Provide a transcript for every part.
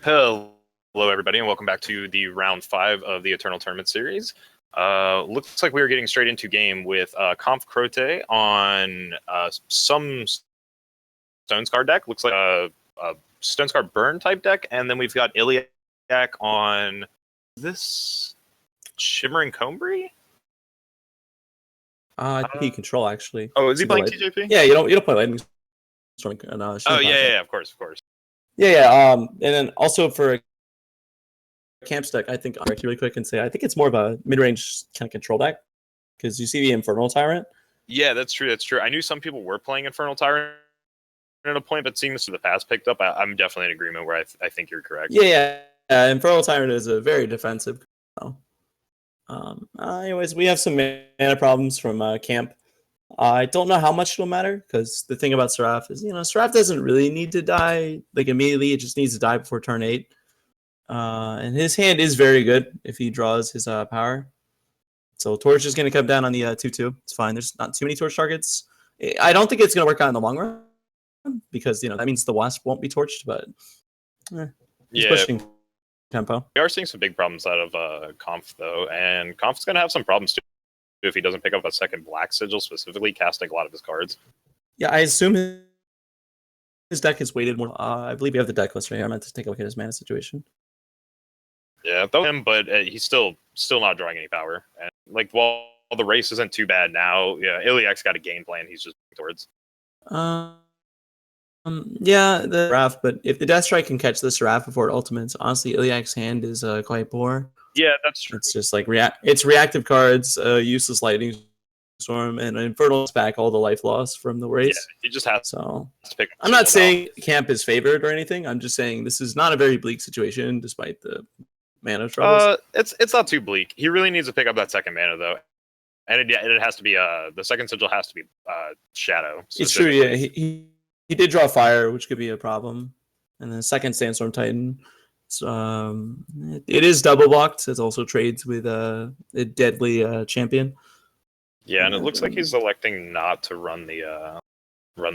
Hello, everybody, and welcome back to the round 5 of the Eternal Tournament series. Looks like we are getting straight into game with KampfKrote on some Stonescar deck. Looks like a Stonescar Burn type deck, and then we've got Ilyak on this Shimmering Combry. I think he control actually. Oh, is he playing TJP? Yeah, you don't play Lightning Storm. Oh yeah, of course. Yeah. And then also for Camp's deck, I think I'll really quick and say I think it's more of a mid-range kind of control deck because you see the Infernal Tyrant. Yeah, that's true. I knew some people were playing Infernal Tyrant at a point, but seeing this in the past picked up, I'm definitely in agreement where I think you're correct. Yeah. Infernal Tyrant is a very defensive. Anyways, we have some mana problems from Camp. I don't know how much it'll matter because the thing about Seraph is, Seraph doesn't really need to die like immediately. It just needs to die before turn 8. And his hand is very good if he draws his power. So Torch is going to come down on the 2/2. It's fine. There's not too many Torch targets. I don't think it's going to work out in the long run because, that means the Wasp won't be torched, but he's pushing tempo. We are seeing some big problems out of Kampf, though, and Kampf's going to have some problems, too, if he doesn't pick up a second Black Sigil, specifically casting a lot of his cards. Yeah, I assume his deck is weighted more. I believe you have the deck list right here. I meant to take a look at his mana situation. Yeah, throw him, but he's still not drawing any power. And while the race isn't too bad now, yeah, Ilyak's got a game plan. He's just towards. Yeah, the Seraph, but if the Death Strike can catch the Seraph before it ultimates, honestly, Ilyak's hand is quite poor. Yeah, that's true. It's just like it's reactive cards, useless Lightning Storm, and Infernal's back all the life loss from the race. Yeah, he just has to pick. I'm not saying Camp is favored or anything. I'm just saying this is not a very bleak situation, despite the mana troubles. It's not too bleak. He really needs to pick up that second mana though, and it has to be the second sigil has to be Shadow. It's true. Yeah, he did draw Fire, which could be a problem, and then second Sandstorm Titan. So, it is double blocked. It also trades with a deadly champion. Yeah, and it looks like he's electing not to run the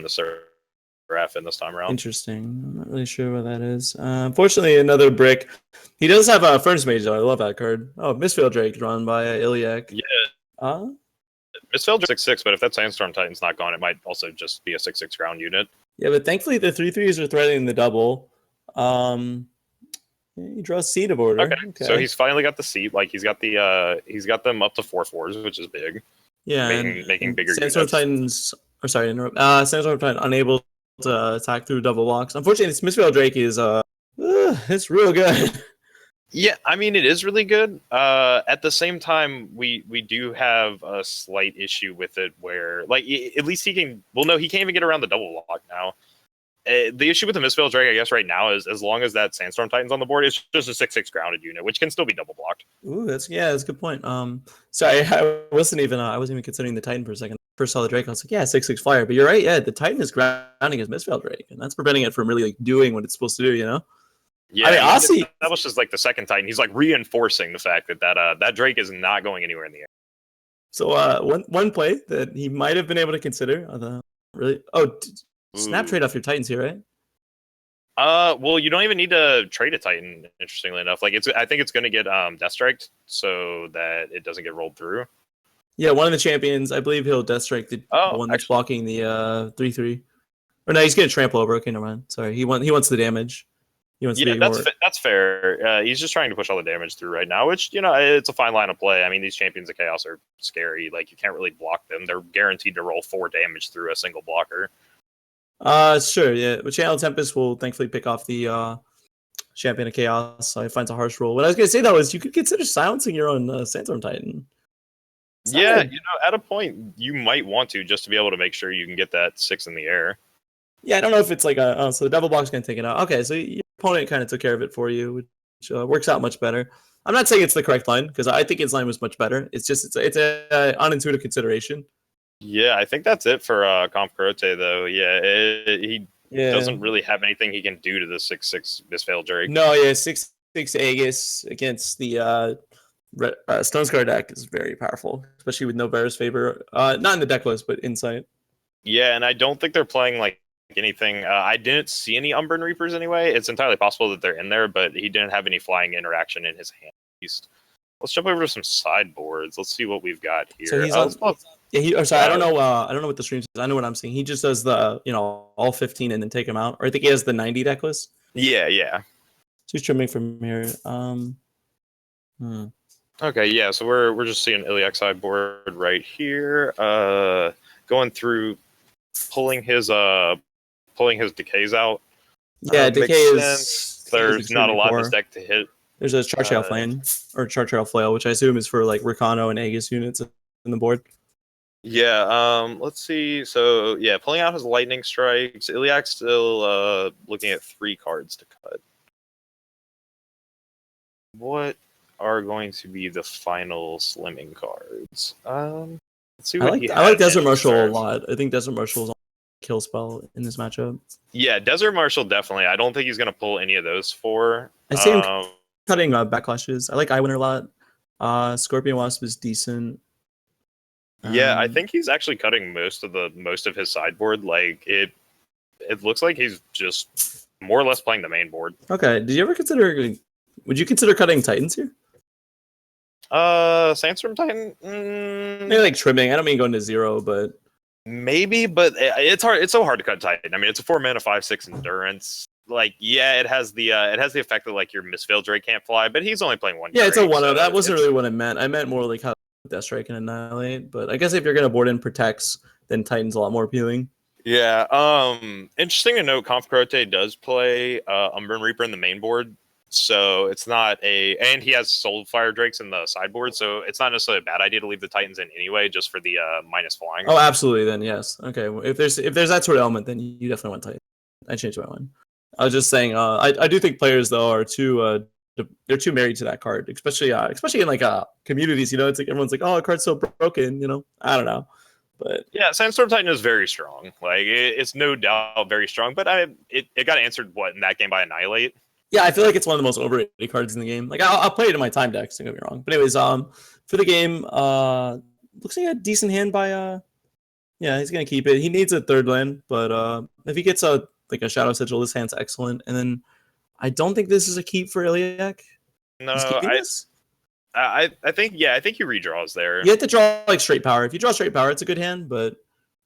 Seraph in this time around. Interesting. I'm not really sure what that is. Unfortunately, another brick. He does have a Furnace Mage, though. I love that card. Oh, Mistveil Drake drawn by Ilyak. Yeah. Mistveil Drake 6/6, but if that Sandstorm Titan's not gone, it might also just be a 6/6 ground unit. Yeah, but thankfully the 3/3s are threatening the double. He draws Seed of Order. Okay. So he's finally got the seat. He's got them up to 4/4s, which is big. Yeah, making bigger Sandstorm units. Sandstorm Titan unable to attack through double blocks. Unfortunately, this Mistveil Drake is it's real good. Yeah, I mean it is really good. At the same time, we do have a slight issue with it where at least he can. Well, no, he can't even get around the double block now. The issue with the Mistveil Drake, I guess, right now is as long as that Sandstorm Titan's on the board, it's just a 6/6 grounded unit, which can still be double blocked. Ooh, that's a good point. Sorry, I wasn't even considering the Titan for a second. First saw the Drake, I was like, yeah, 6/6 flyer. But you're right, yeah, the Titan is grounding his Mistveil Drake, and that's preventing it from really doing what it's supposed to do. Yeah, I mean, honestly, that was just the second Titan. He's reinforcing the fact that Drake is not going anywhere in the air. So one play that he might have been able to consider. Snap trade off your Titans here, right? Well, you don't even need to trade a Titan. Interestingly enough, I think it's going to get Death Strike so that it doesn't get rolled through. Yeah, one of the champions, I believe he'll Death Strike the one that's blocking the 3/3. Or no, he's going to trample over. Okay, never mind. Sorry, he wants the damage. He wants that's fair. He's just trying to push all the damage through right now, which it's a fine line of play. I mean, these champions of chaos are scary. You can't really block them. They're guaranteed to roll 4 damage through a single blocker. Sure, yeah. But Channel Tempest will thankfully pick off the Champion of Chaos. So it finds a harsh roll. What I was going to say, though, is you could consider silencing your own Sandstorm Titan. Yeah, at a point, you might want to, just to be able to make sure you can get that 6 in the air. Yeah, I don't know if it's so the double block's going to take it out. Okay, so your opponent kind of took care of it for you, which works out much better. I'm not saying it's the correct line, because I think his line was much better. It's just, it's a unintuitive consideration. Yeah, I think that's it for KampfKrote, though. Yeah, he doesn't really have anything he can do to the 6/6 Mistveil Drake. No, yeah, 6/6 Aegis against the Stonescar deck is very powerful, especially with no Bear's Favor. Not in the deck list, but Insight. Yeah, and I don't think they're playing anything. I didn't see any Umbrn Reapers anyway. It's entirely possible that they're in there, but he didn't have any flying interaction in his hand. Let's jump over to some sideboards. Let's see what we've got here. So he's on. Yeah, sorry, I don't know. I don't know what the stream says. I know what I'm seeing. He just does the all 15 and then take him out. Or I think he has the 90 deck list. Yeah. So he's trimming from here. Okay, yeah. So we're just seeing Ilyak sideboard right here. Going through, pulling his decays out. Yeah, decay is. There's not a lot in this deck to hit. There's a Chartrail Flame or Chartrail Flail, which I assume is for like Ricano and Aegis units in the board. Yeah. Let's see. So yeah, pulling out his lightning strikes. Ilyak's still looking at 3 cards to cut. What are going to be the final slimming cards? Let's see what I like Desert Marshal a lot. I think Desert Marshal is a kill spell in this matchup. Yeah, Desert Marshal definitely. I don't think he's going to pull any of those 4. I see him cutting backlashes. I like Eyewinner a lot. Scorpion Wasp is decent. Yeah, I think he's actually cutting most of his sideboard. Like it looks like he's just more or less playing the main board. Okay. Did you ever consider? Would you consider cutting Titans here? Sandstorm Titan. Maybe like trimming. I don't mean going to 0, but maybe. But it's hard. It's so hard to cut Titan. I mean, it's a 4 mana 5/6 endurance. Like, yeah, it has the effect that like your Misveiled Drake can't fly, but he's only playing 1. Yeah, it's a 1/0. So that wasn't really what I meant. I meant more like how Death Strike and Annihilate. But I guess if you're gonna board in Protects, then Titan's a lot more appealing. Yeah. Interesting to note, KampfKrote does play Umbrn Reaper in the main board. So it's not and he has Soulfire Drakes in the sideboard, so it's not necessarily a bad idea to leave the Titans in anyway, just for the minus flying. Oh, absolutely. Then yes. Okay. If there's that sort of element, then you definitely want Titans. I changed my mind. I was just saying. I do think players though are too they're too married to that card, especially in like communities. It's like everyone's like, oh, the card's so broken. I don't know. But yeah, Sandstorm Titan is very strong. Like it's no doubt very strong. But it got answered in that game by Annihilate. Yeah, I feel like it's one of the most overrated cards in the game. Like I'll play it in my time decks. Don't get me wrong. But anyways, for the game, looks like a decent hand by yeah, he's gonna keep it. He needs a 3rd land, but if he gets a Shadow Sigil, this hand's excellent. And then I don't think this is a keep for Ilyak. No, I think he redraws there. You have to draw like straight power. If you draw straight power, it's a good hand, but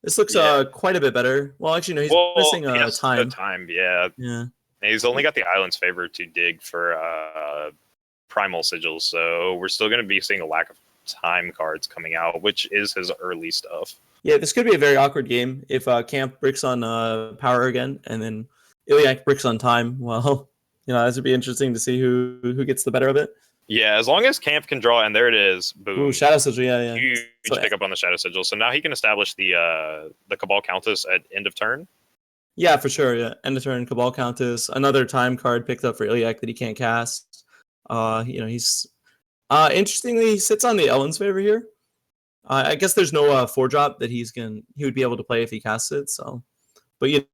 this looks quite a bit better. Well, actually, no, he's missing time. Time, yeah. Yeah. He's only got the Island's Favor to dig for Primal Sigils, so we're still going to be seeing a lack of time cards coming out, which is his early stuff. Yeah, this could be a very awkward game if Camp bricks on power again, and then Ilyak bricks on time. Well, this would be interesting to see who gets the better of it. Yeah, as long as Camp can draw, and there it is. Boom. Ooh, Shadow Sigil, yeah. Huge pickup on the Shadow Sigil. So now he can establish the Cabal Countess at end of turn. Yeah, for sure. Yeah, end of turn, Cabal Countess, another time card picked up for Ilyak that he can't cast. He's interestingly he sits on the Ellen's Favor here. I guess there's no 4-drop that he would be able to play if he casts it. So, but you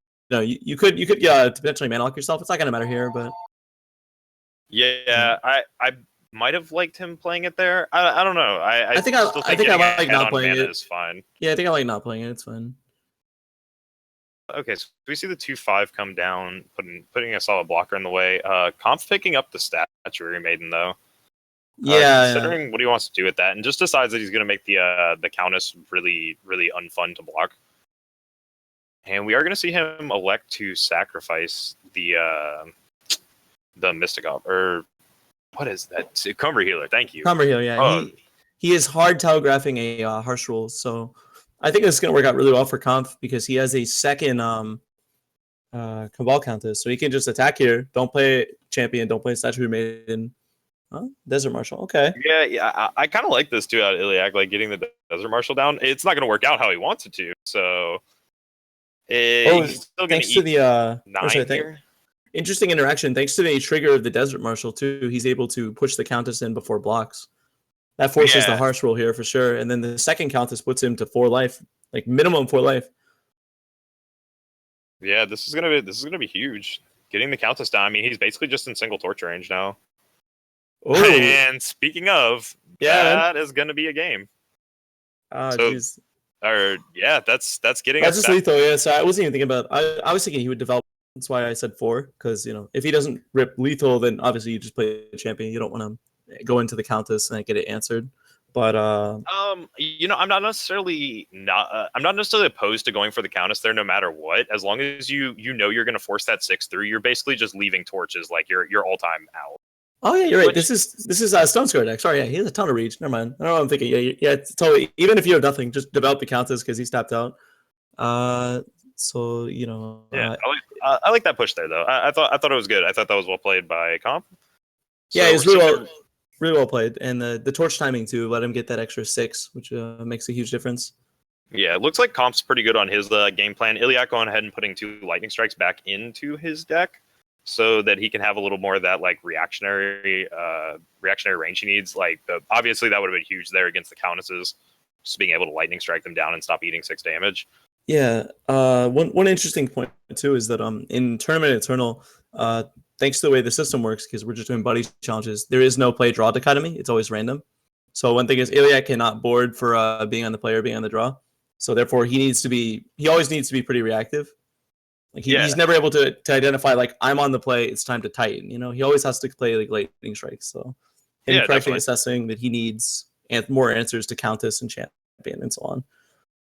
could potentially mana lock yourself. It's not gonna matter here, but yeah, I might have liked him playing it there. I don't know. I think I like not playing it. Is fine. Yeah, I think I like not playing it. It's fine. Okay, so we see the 2/5 come down, putting a solid blocker in the way. Kampf picking up the Statuary Maiden though. Yeah, considering what he wants to do with that, and just decides that he's going to make the Countess really, really unfun to block. And we are going to see him elect to sacrifice the Mystic or what is that? Cumber Healer. Thank you. Cumber Healer. Yeah, he is hard telegraphing a Harsh Rule, so I think this is going to work out really well for Kampf because he has a second Cabal Countess, so he can just attack here. Don't play Champion. Don't play Statuary Maiden. Oh, Desert Marshal. Okay. Yeah. I kind of like this too out of Ilyak, like getting the Desert Marshal down. It's not going to work out how he wants it to, so. He's still thanks to the 9 here. Interesting interaction. Thanks to the trigger of the Desert Marshal too, he's able to push the Countess in before blocks. That forces the Harsh Rule here for sure, and then the second Countess puts him to 4 life, like minimum 4 life. Yeah, this is gonna be huge. Getting the Countess down. I mean, he's basically just in single torch range now. Ooh. And speaking of, that is going to be a game. Jeez. Or yeah, that's getting That's us. just lethal. Yeah, so I wasn't even thinking about. I was thinking he would develop. That's why I said 4, because if he doesn't rip lethal, then obviously you just play the champion. You don't want to go into the countess and get it answered. But I'm not necessarily opposed to going for the countess there, no matter what. As long as you know you're going to force that 6 through, you're basically just leaving torches like you're all time out. oh yeah, you're right. This is Stone Square deck. Sorry, yeah, he has a ton of reach. Never mind. I don't know what I'm thinking. Yeah, it's totally. Even if you have nothing, just develop the countess because he's tapped out. So Yeah, I like that push there though. I thought it was good. I thought that was well played by Comp. Yeah, So it was really well played, and the torch timing too let him get that extra 6, which makes a huge difference. Yeah, it looks like Comp's pretty good on his game plan. Ilyak going ahead and putting 2 lightning strikes back into his deck so that he can have a little more of that like reactionary range he needs. Like obviously that would have been huge there against the countesses, just being able to lightning strike them down and stop eating 6 damage. Yeah. One interesting point too is that in Tournament Eternal, thanks to the way the system works, because we're just doing buddy challenges, there is no play draw dichotomy. It's always random. So one thing is Ilyak cannot board for being on the play or being on the draw. So therefore he always needs to be pretty reactive. Like he's never able to identify like I'm on the play, it's time to tighten. He always has to play like lightning strikes. So him correctly definitely assessing that he needs more answers to countess and champion and so on.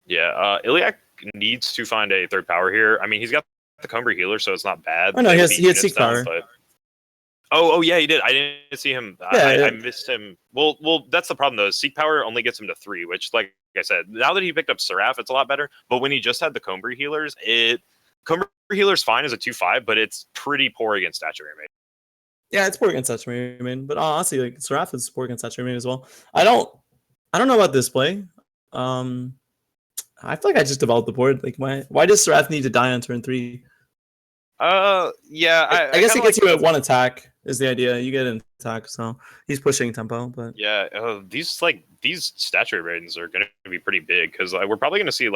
Yeah, Ilyak needs to find a 3rd power here. I mean, he's got the Cumbria healer, so it's not bad. Oh no, he had Seek power. But... Oh yeah, he did. I didn't see him. Yeah, I missed him. Well, that's the problem though. Seek power only gets him to 3, which, like I said, now that he picked up Seraph, it's a lot better. But when he just had the Cumbria healers, Cumbria healer's fine as a 2/5, but it's pretty poor against Statuary Maiden. Yeah, it's poor against Statuary Maiden, but honestly, like Seraph is poor against Statuary Maiden as well. I don't know about this play. I feel like I just developed the board. Like, why does Seraph need to die on turn 3? Yeah, I guess it gets you at 1 attack is the idea. You get an attack, so he's pushing tempo. But yeah, these Statuary Maidens are going to be pretty big because we're probably going to see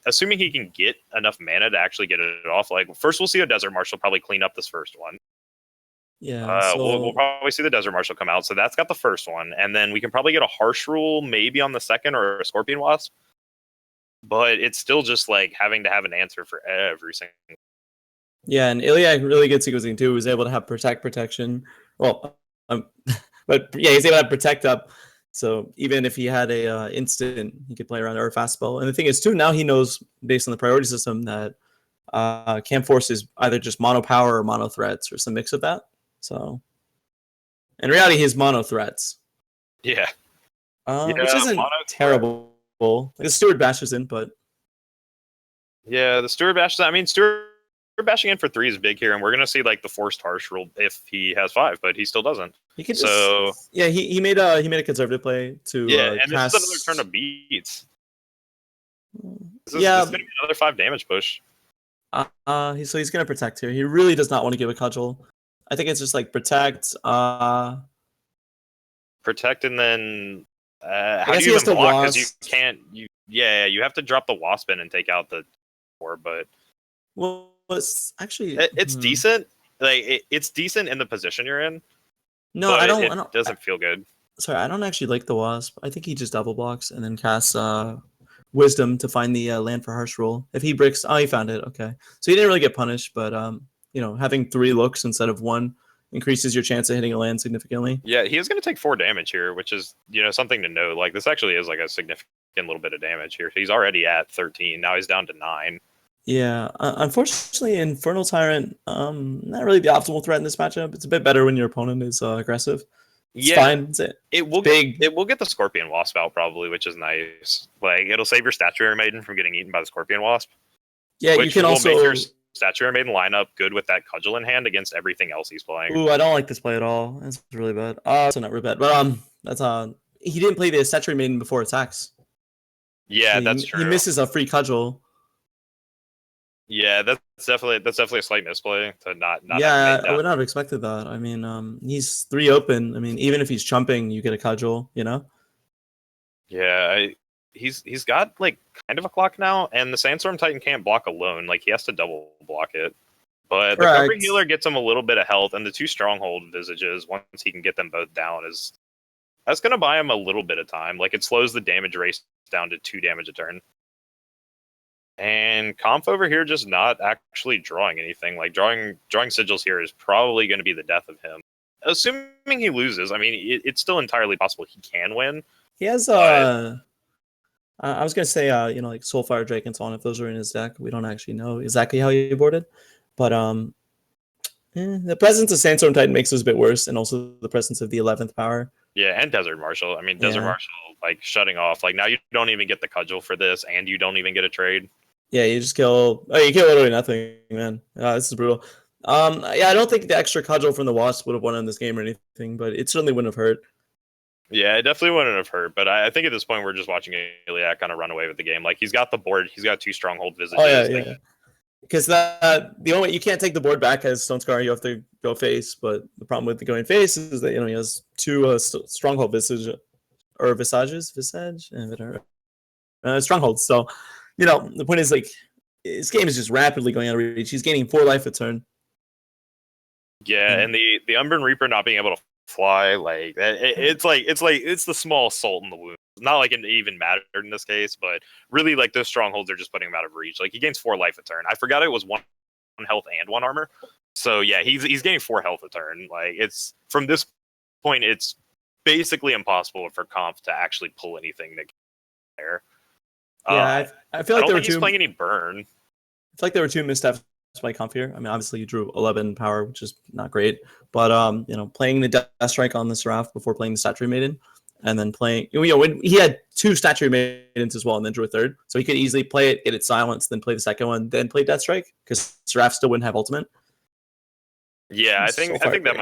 assuming he can get enough mana to actually get it off. Like first, we'll see a Desert Marshal probably clean up this first one. Yeah, we'll probably see the Desert Marshal come out, so that's got the first one, and then we can probably get a Harsh Rule maybe on the second or a Scorpion Wasp. But it's still just like having to have an answer for every single. Yeah, and Ilyak really gets it too. He was able to have protection. Well, but yeah, he's able to have protect up. So even if he had a instant, he could play around or a fast spell. And the thing is too, now he knows based on the priority system that Camp Force is either just mono power or mono threats or some mix of that. So in reality, he's mono threats. Yeah. Which isn't terrible. Like the Steward bashes in, but yeah, the Steward bashes. I mean, Steward bashing in for 3 is big here, and we're gonna see like the forced Harsh Rule if he has 5, but he still doesn't. He could he made a conservative play to and cast... this is another turn of beats. This is gonna be another 5 damage push. So he's gonna protect here. He really does not want to give a cudgel. I think it's just like protect. Protect, and then how do you even block? Because you can't. You have to drop the Wasp in and take out the 4. But it's actually it's decent. Like it's decent in the position you're in. No, I don't. It doesn't feel good. Sorry, I don't actually like the Wasp. I think he just double blocks and then casts Wisdom to find the land for Harsh Rule. If he bricks, he found it. Okay, so he didn't really get punished, but having 3 looks instead of 1 increases your chance of hitting a land significantly. Yeah, he is going to take 4 damage here, which is something to know. Like this actually is like a significant little bit of damage here. He's already at 13. Now he's down to 9. Yeah, unfortunately, Infernal Tyrant, not really the optimal threat in this matchup. It's a bit better when your opponent is aggressive. It's fine. It will get the Scorpion Wasp out probably, which is nice. Like it'll save your Statuary Maiden from getting eaten by the Scorpion Wasp. Yeah, you can also make your Statuary Maiden line up good with that cudgel in hand against everything else he's playing. Ooh, I don't like this play at all. It's really bad. So not really bad, but that's he didn't play the Statuary Maiden before attacks. Yeah, that's true. He misses a free cudgel. Yeah, that's definitely a slight misplay to not. Yeah, I would not have expected that. I mean, he's 3 open. I mean, even if he's chumping, you get a cudgel. Yeah, he's got like kind of a clock now, and the Sandstorm Titan can't block alone. Like he has to double block it. But the Cover Healer gets him a little bit of health, and the 2 Stronghold Visages, once he can get them both down, is That's gonna buy him a little bit of time. Like it slows the damage race down to 2 damage a turn. And Kampf over here just not actually drawing anything. Like drawing sigils here is probably going to be the death of him. Assuming he loses, I mean, it's still entirely possible he can win. He has I was gonna say like Soulfire Drake and so on. If those are in his deck, we don't actually know exactly how he boarded, but the presence of Sandstorm Titan makes this a bit worse, and also the presence of the 11th power. Yeah, and Desert Marshal. I mean, Desert Marshal like shutting off. Like now you don't even get the cudgel for this, and you don't even get a trade. Yeah, you just kill. Oh, you kill literally nothing, man. This is brutal. Yeah, I don't think the extra cudgel from the Wasp would have won in this game or anything, but it certainly wouldn't have hurt. Yeah, it definitely wouldn't have hurt. But I think at this point we're just watching Ilyak kind of run away with the game. Like he's got the board, he's got 2 stronghold visages. Oh yeah. Because the only way you can't take the board back as Stone Scar, you have to go face. But the problem with the going face is that he has 2 stronghold visages strongholds. So the point is like his game is just rapidly going out of reach. He's gaining 4 life a turn. Yeah, and the Unborn Reaper not being able to fly, like it's the small salt in the wound. Not like it even mattered in this case, but really like those strongholds are just putting him out of reach. Like he gains 4 life a turn. I forgot it was 1 health and 1 armor. So yeah, he's gaining 4 health a turn. Like it's from this point, it's basically impossible for Kampf to actually pull anything there. Yeah, I feel like I don't think he's playing any burn. I feel like there were 2 missteps by Kampf here. I mean, obviously you drew 11 power, which is not great, but playing the Death Strike on the Seraph before playing the Statuary Maiden, and then playing when he had 2 Statuary Maidens as well, and then drew a 3rd, so he could easily play it, get it silenced, then play the second one, then play Death Strike because Seraph still wouldn't have ultimate. Yeah, I think that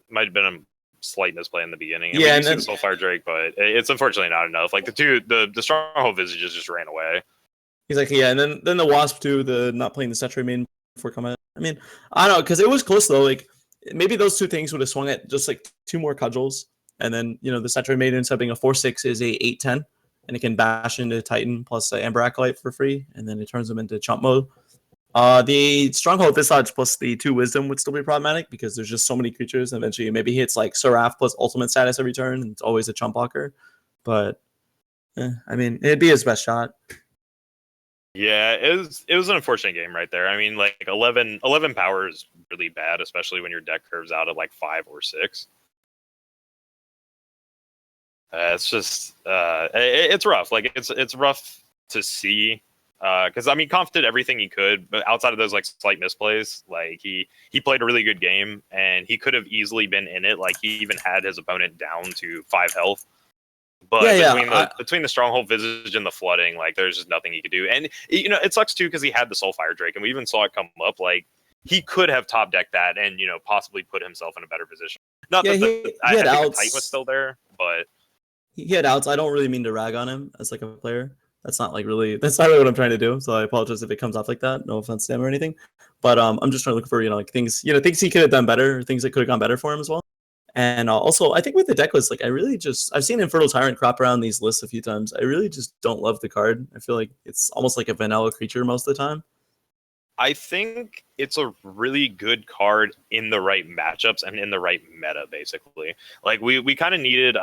might have been a slight misplay in the beginning. Yeah, and then Soulfire Drake, but it's unfortunately not enough. Like the stronghold visages just ran away. He's like, yeah, and then the Wasp too, the not playing the Statuary Maiden before coming. I mean, I don't know, because it was close though. Like maybe those 2 things would have swung at just like 2 more cudgels, and then the Statuary Maiden instead of being a 4/6 is a 8/10, and it can bash into Titan plus Amber Acolyte for free, and then it turns them into chump mode. The Stronghold Visage plus the 2 Wisdom would still be problematic because there's just so many creatures, and eventually maybe he hits like Seraph plus ultimate status every turn, and it's always a chump blocker. But I mean, it'd be his best shot. Yeah, it was an unfortunate game right there. I mean, like 11 power is really bad, especially when your deck curves out at like 5 or 6. It's just it's rough. Like it's rough to see because I mean, Kampf did everything he could, but outside of those like slight misplays, like he played a really good game, and he could have easily been in it. Like he even had his opponent down to 5 health. But between the Stronghold Visage and the flooding, like there's just nothing he could do. And it sucks too because he had the Soulfire Drake, and we even saw it come up. Like he could have top decked that and possibly put himself in a better position. Not that I think the Titan was still there, but he had outs. I don't really mean to rag on him as like a player. That's not really what I'm trying to do. So I apologize if it comes off like that. No offense to him or anything. But I'm just trying to look for like things things he could have done better, things that could have gone better for him as well. And also, I think with the deck list, like I've seen Infernal Tyrant crop around these lists a few times. I really just don't love the card. I feel like it's almost like a vanilla creature most of the time. I think it's a really good card in the right matchups and in the right meta, basically. Like we kind of needed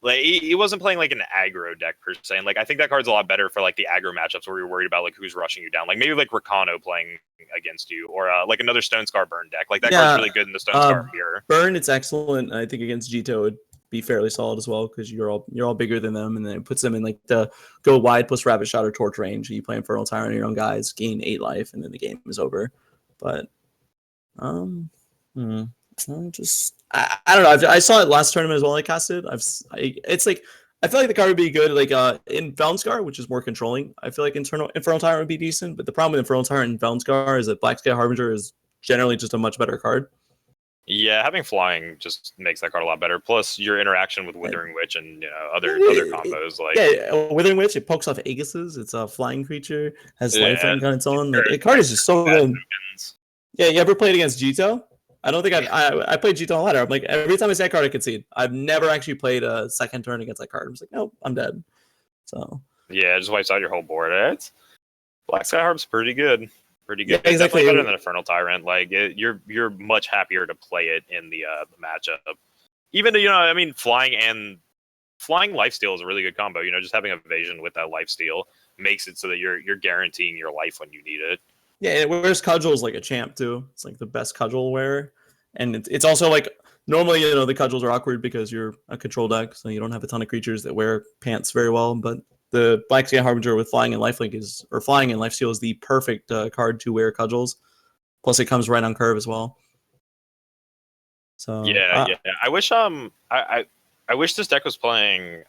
like he wasn't playing like an aggro deck per se. And like I think that card's a lot better for like the aggro matchups where you're worried about like who's rushing you down. Like maybe like Rakano playing against you, or like another Stone Scar Burn deck. Like that card's really good in the Stone Scar mirror. Burn, it's excellent. I think against Jito would be fairly solid as well because you're all bigger than them, and then it puts them in like the go wide plus Rabbit Shot or Torch range. You play Infernal Tyrant on your own guys, gain 8 life, and then the game is over. But I don't know. I saw it last tournament as well. I casted. It's like I feel like the card would be good. Like in Valenscar, which is more controlling. I feel like Infernal Tyrant would be decent. But the problem with Infernal Tyrant and Valenscar is that Black Sky Harbinger is generally just a much better card. Yeah, having flying just makes that card a lot better. Plus your interaction with Withering Witch and other combos like Withering Witch. It pokes off Aegises. It's a flying creature, has life on its own. Like, the card is just so good. Yeah, you ever played against Jito? I don't think I played Jito on ladder. I'm like, every time I see that card, I concede. I've never actually played a second turn against that card. I was like, nope, I'm dead. So yeah, it just wipes out your whole board. It's Black Sky Harb's pretty good. Pretty good. Yeah, exactly. Definitely better than Infernal Tyrant. Like you're much happier to play it in the matchup. even I mean, flying lifesteal is a really good combo. Just having evasion with that lifesteal makes it so that you're guaranteeing your life when you need it. Yeah, and it wears cudgels like a champ too. It's like the best cudgel wearer, and it's also like normally the cudgels are awkward because you're a control deck, so you don't have a ton of creatures that wear pants very well. But the Black Sky Harbinger with flying and lifelink flying and lifesteal is the perfect card to wear cudgels. Plus, it comes right on curve as well. So Yeah. I wish this deck was playing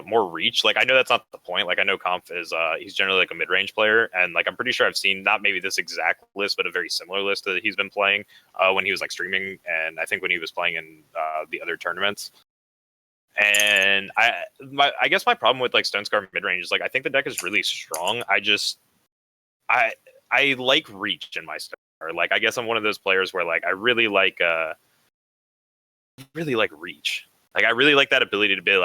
more reach. Like I know that's not the point. Like I know Kampf is he's generally like a mid range player, and like I'm pretty sure I've seen not maybe this exact list, but a very similar list that he's been playing when he was like streaming, and I think when he was playing in the other tournaments. And I guess my problem with like Stonescar mid range is like I think the deck is really strong. I like reach in my Stonescar. Like I guess I'm one of those players where like I really like reach. Like I really like that ability to be